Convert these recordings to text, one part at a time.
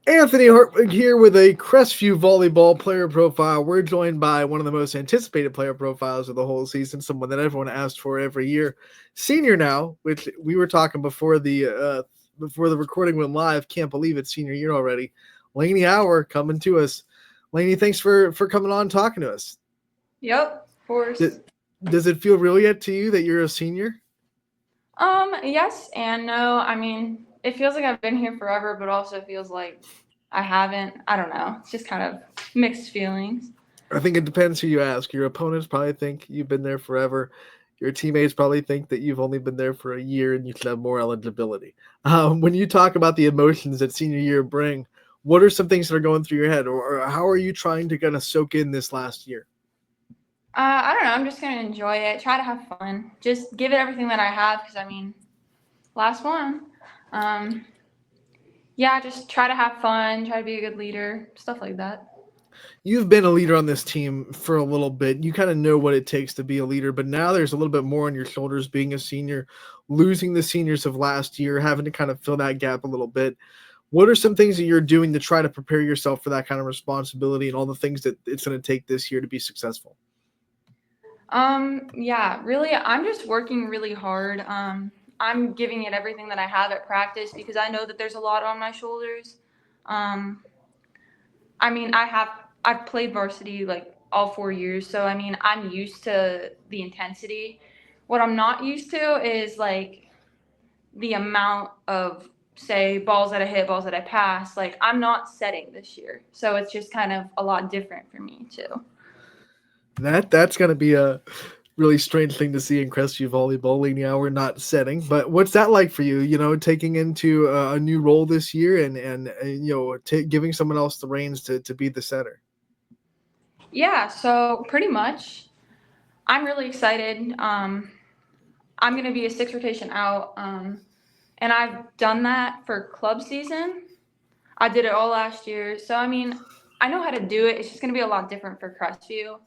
Anthony Hartwig here with a CRESTVIEW volleyball player profile. We're joined by one of the most anticipated player profiles of the whole season, someone that everyone asks for every year. Senior now, which we were talking before the recording went live. Can't believe it's senior year already. Lainey Auer coming to us. Lainey, thanks for coming on and talking to us. Yep, of course. Does it feel real yet to you that you're a senior? Yes and no. I mean, it feels like I've been here forever, but also feels like I haven't. I don't know. It's just kind of mixed feelings. I think it depends who you ask. Your opponents probably think you've been there forever. Your teammates probably think that you've only been there for a year and you should have more eligibility. When you talk about the emotions that senior year bring, what are some things that are going through your head, or how are you trying to kind of soak in this last year? I don't know. I'm just gonna enjoy it. Try to have fun. Just give it everything that I have, because I mean, last one. Um, yeah, just try to have fun. Try to be a good leader. Stuff like that. You've been a leader on this team for a little bit. You kind of know what it takes to be a leader, but now there's a little bit more on your shoulders being a senior, losing the seniors of last year, having to kind of fill that gap a little bit. What are some things that you're doing to try to prepare yourself for that kind of responsibility and all the things that it's going to take this year to be successful? Yeah, really, I'm just working really hard. I'm giving it everything that I have at practice because I know that there's a lot on my shoulders. Um, I mean, I've played varsity like all 4 years, so I mean, I'm used to the intensity. What I'm not used to is like the amount of, say, balls that I hit, balls that I pass. Like, I'm not setting this year, so it's just kind of a lot different for me too. That's going to be a really strange thing to see in Crestview volleyball. Now we're not setting, but what's that like for you? You know, taking into a new role this year and giving someone else the reins to be the setter. Yeah, so pretty much, I'm really excited. I'm going to be a six rotation out, and I've done that for club season. I did it all last year, so I mean, I know how to do it. It's just going to be a lot different for Crestview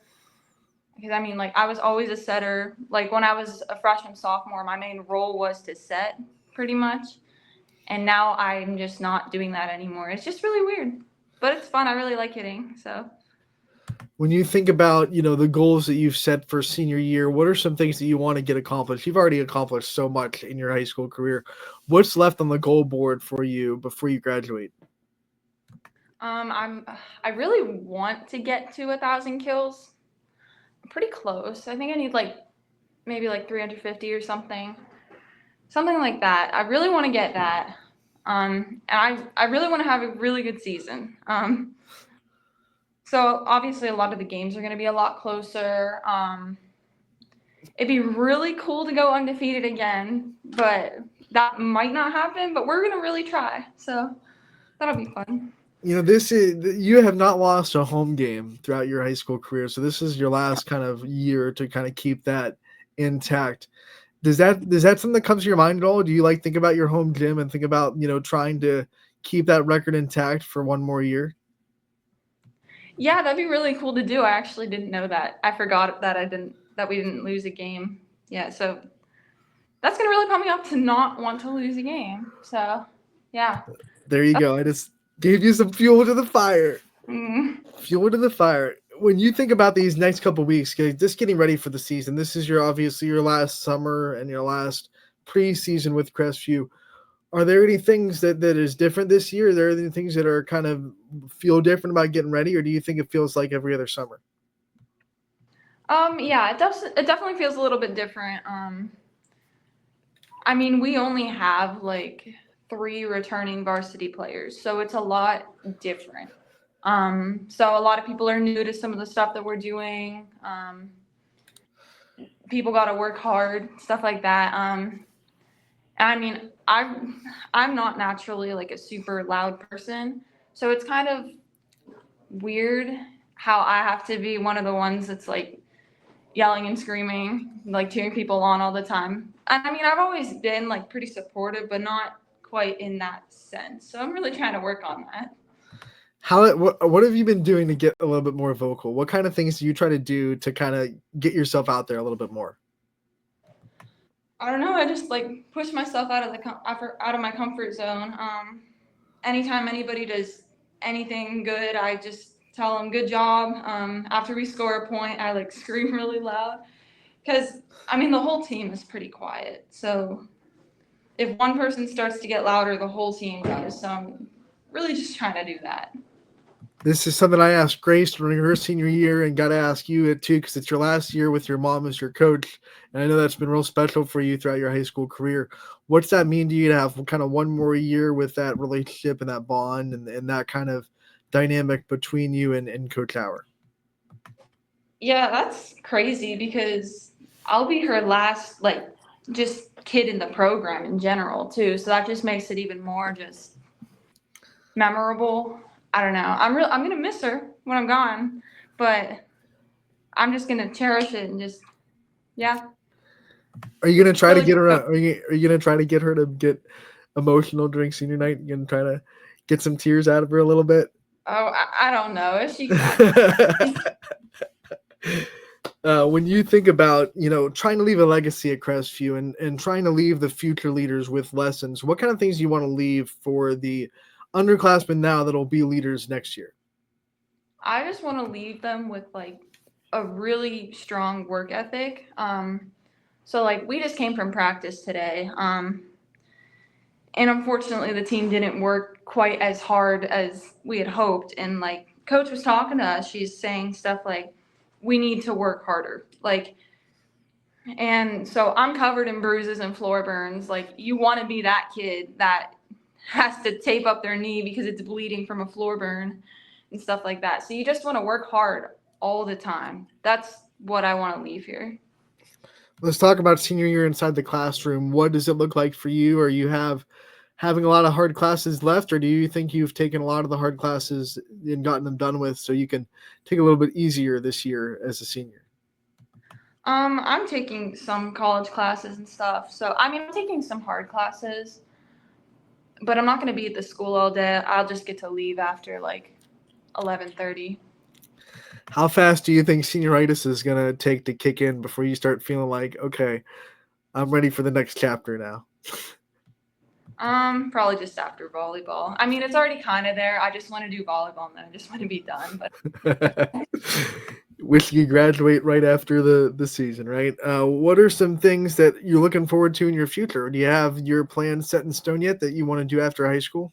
because I mean, like I was always a setter. Like when I was a freshman sophomore, my main role was to set, pretty much, and now I'm just not doing that anymore. It's just really weird, but it's fun. I really like hitting, so. When you think about, the goals that you've set for senior year, what are some things that you want to get accomplished? You've already accomplished so much in your high school career. What's left on the goal board for you before you graduate? I really want to get to 1,000 kills. I'm pretty close. I think I need like maybe like 350 or something like that. I really want to get that. And I really want to have a really good season. So obviously a lot of the games are going to be a lot closer. It'd be really cool to go undefeated again, but that might not happen. But we're going to really try. So that'll be fun. This is you have not lost a home game throughout your high school career, so this is your last kind of year to kind of keep that intact. Does that something that comes to your mind at all? Do you like think about your home gym and think about trying to keep that record intact for one more year? Yeah, that'd be really cool to do. I actually didn't know that. I forgot that we didn't lose a game. Yeah, so that's gonna really pump me up to not want to lose a game. So, yeah. There you go. I just gave you some fuel to the fire. Mm. Fuel to the fire. When you think about these next couple weeks, just getting ready for the season, this is obviously your last summer and your last preseason with Crestview. Are there any things that is different this year? Are there any things that are kind of feel different about getting ready, or do you think it feels like every other summer? Yeah, it does. It definitely feels a little bit different. I mean, we only have like three returning varsity players, so it's a lot different. So a lot of people are new to some of the stuff that we're doing. People got to work hard, stuff like that. I mean, I'm not naturally like a super loud person, so it's kind of weird how I have to be one of the ones that's like yelling and screaming, like cheering people on all the time. And I mean, I've always been like pretty supportive, but not quite in that sense. So I'm really trying to work on that. What have you been doing to get a little bit more vocal? What kind of things do you try to do to kind of get yourself out there a little bit more? I don't know. I just like push myself out of out of my comfort zone. Anytime anybody does anything good, I just tell them good job. After we score a point, I like scream really loud because I mean the whole team is pretty quiet. So if one person starts to get louder, the whole team does. So I'm really just trying to do that. This is something I asked Grace during her senior year and got to ask you it too because it's your last year with your mom as your coach. And I know that's been real special for you throughout your high school career. What's that mean to you to have kind of one more year with that relationship and that bond and that kind of dynamic between you and Coach Auer? Yeah, that's crazy because I'll be her last, like, just kid in the program in general, too. So that just makes it even more just memorable. I don't know. I'm gonna miss her when I'm gone, but I'm just gonna cherish it and just, yeah. Are you gonna try to Really, get her? Are you gonna try to get her to get emotional during senior night? You gonna try to get some tears out of her a little bit? oh, I don't know if she can. When you think about, trying to leave a legacy at Crestview and trying to leave the future leaders with lessons, what kind of things do you want to leave for the underclassmen now that'll be leaders next year? I just want to leave them with like a really strong work ethic. So like we just came from practice today. And unfortunately the team didn't work quite as hard as we had hoped. And like coach was talking to us, she's saying stuff like, we need to work harder. Like, and so I'm covered in bruises and floor burns. Like you want to be that kid that has to tape up their knee because it's bleeding from a floor burn and stuff like that. So you just want to work hard all the time. That's what I want to leave here. Let's talk about senior year inside the classroom. What does it look like for you? Are you having a lot of hard classes left, or do you think you've taken a lot of the hard classes and gotten them done with so you can take a little bit easier this year as a senior? I'm taking some college classes and stuff. So I mean I'm taking some hard classes, but I'm not going to be at the school all day. I'll just get to leave after like 11:30. How fast do you think senioritis is going to take to kick in before you start feeling like, okay, I'm ready for the next chapter now? Probably just after volleyball. I mean, it's already kind of there. I just want to do volleyball and then I just want to be done. But Wish you graduate right after the season, right? What are some things that you're looking forward to in your future? Do you have your plans set in stone yet that you want to do after high school?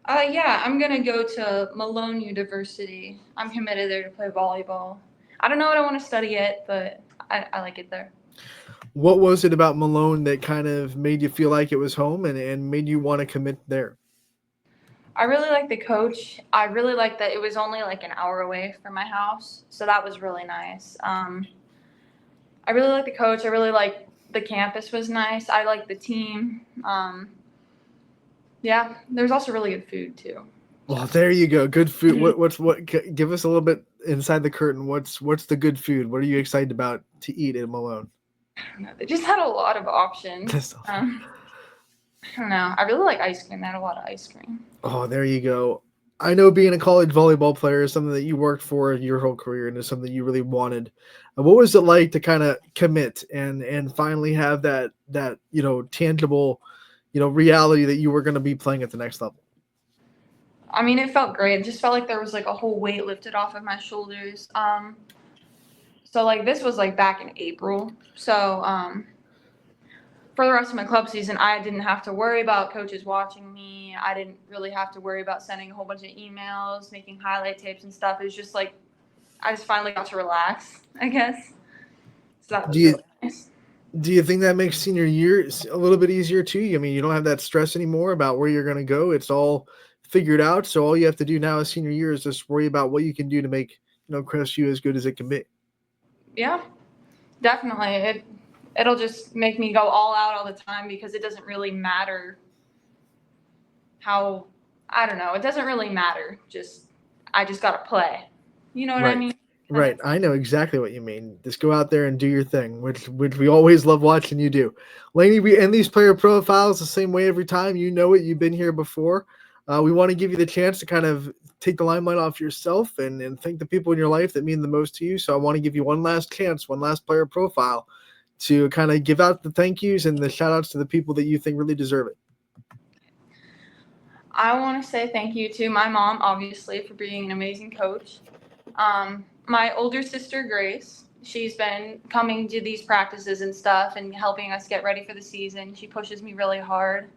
yeah, I'm gonna go to Malone University. I'm committed there to play volleyball. I don't know what I want to study yet, but I like it there. What was it about Malone that kind of made you feel like it was home and made you want to commit there? I really like the coach. I really like that it was only like an hour away from my house, so that was really nice. I really like the coach. I really like the campus was nice. I like the team. Yeah, there's also really good food too. Well, there you go. Good food. What? Give us a little bit inside the curtain. What's the good food? What are you excited about to eat at Malone? I don't know. They just had a lot of options. I don't know. I really like ice cream. They had a lot of ice cream. Oh, there you go. I know being a college volleyball player is something that you worked for your whole career and is something you really wanted. What was it like to kind of commit and finally have that tangible, reality that you were going to be playing at the next level? I mean, it felt great. It just felt like there was like a whole weight lifted off of my shoulders. So like this was like back in April. So for the rest of my club season, I didn't have to worry about coaches watching me. I didn't really have to worry about sending a whole bunch of emails, making highlight tapes and stuff. It was just like I just finally got to relax, I guess. So that was really nice. Do you think that makes senior year a little bit easier too? I mean, you don't have that stress anymore about where you're going to go. It's all figured out. So all you have to do now as senior year is just worry about what you can do to make, CRESTVIEW as good as it can be. Yeah, definitely. It'll just make me go all out all the time because it doesn't really matter how, I don't know. It doesn't really matter. I just got to play. You know what I mean? Right. I know exactly what you mean. Just go out there and do your thing, which we always love watching you do. Lainey, we end these player profiles the same way every time. You know it. You've been here before. We want to give you the chance to kind of take the limelight off yourself and thank the people in your life that mean the most to you. So I want to give you one last chance, one last player profile to kind of give out the thank yous and the shout outs to the people that you think really deserve it. I want to say thank you to my mom, obviously, for being an amazing coach. My older sister, Grace, she's been coming to these practices and stuff and helping us get ready for the season. She pushes me really hard.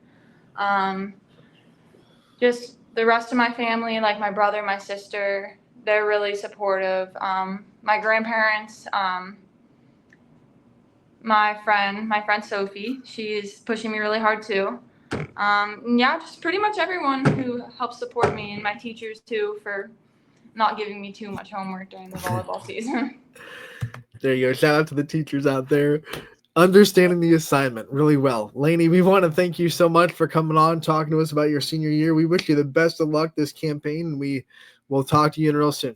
Just the rest of my family, like my brother, my sister, they're really supportive. My grandparents, my friend Sophie, she's pushing me really hard too. Yeah, just pretty much everyone who helps support me, and my teachers too for not giving me too much homework during the volleyball season. There you go. Shout out to the teachers out there understanding the assignment really well. Lainey, we want to thank you so much for coming on, talking to us about your senior year. We wish you the best of luck this campaign, and we will talk to you real soon.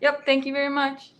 Yep, thank you very much.